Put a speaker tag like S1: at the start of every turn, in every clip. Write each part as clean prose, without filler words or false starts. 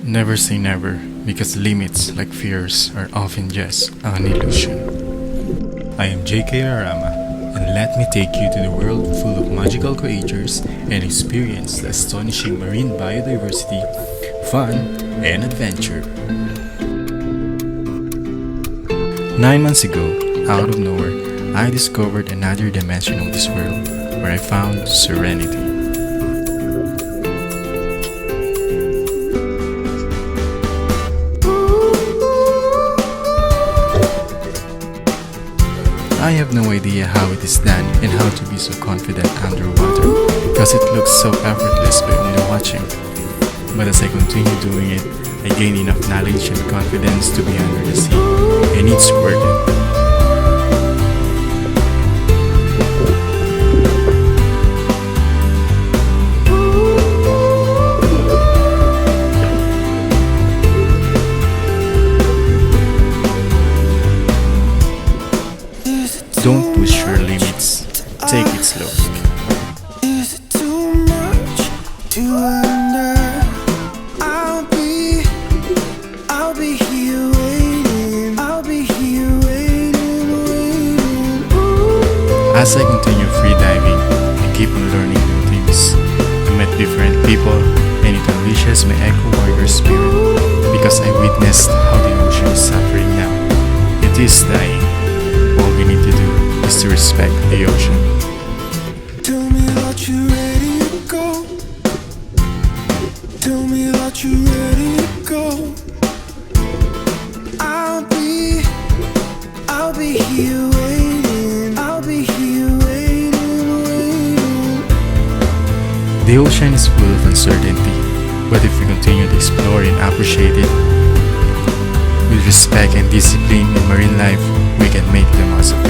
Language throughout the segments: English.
S1: Never say never, because limits, like fears, are often just an illusion. I am JK Arama, and let me take you to the world full of magical creatures and experience the astonishing marine biodiversity, fun, and adventure. 9 months ago, out of nowhere, I discovered another dimension of this world where I found serenity. I have no idea how it is done and how to be so confident underwater because it looks so effortless by only watching. But as I continue doing it, I gain enough knowledge and confidence to be under the sea, and it's worth it. Don't push your limits, take it slow.
S2: Is it too much to wonder? I'll be here waiting. I'll be here waiting.
S1: As I continue freediving, I keep on learning new things. I met different people, and it unleashes my echo warrior spirit because I witnessed how the ocean is suffering now. It is dying. All we need to do is to respect the ocean.
S2: Tell me that you're ready to go. Tell me that you're ready to go. I'll be here waiting. I'll be here waiting.
S1: The ocean is full of uncertainty, but if we continue to explore and appreciate it, with respect and discipline in marine life, we can make the most of it.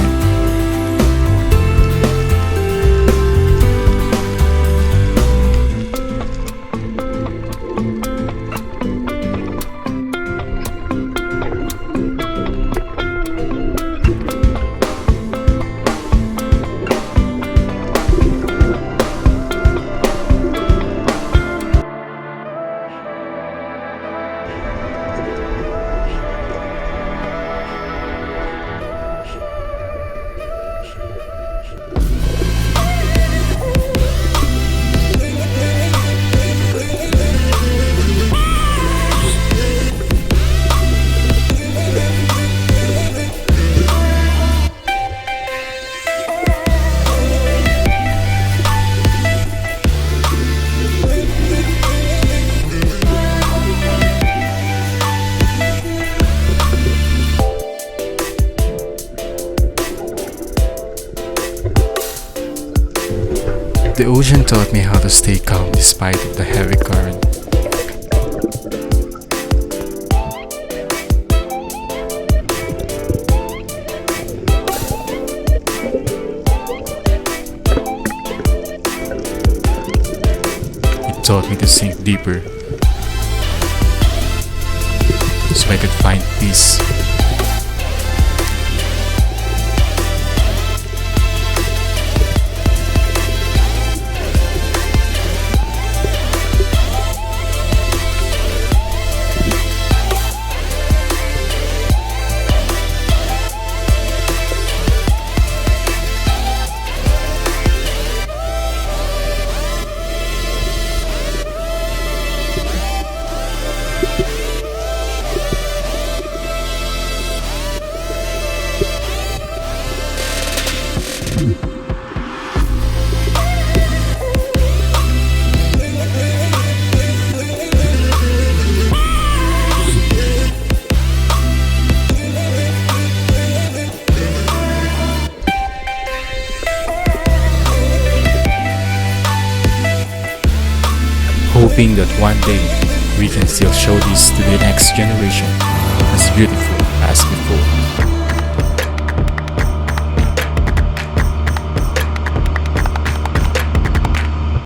S1: The ocean taught me how to stay calm despite of the heavy current. It taught me to sink deeper so I could find peace. Hoping that one day we can still show this to the next generation as beautiful as before.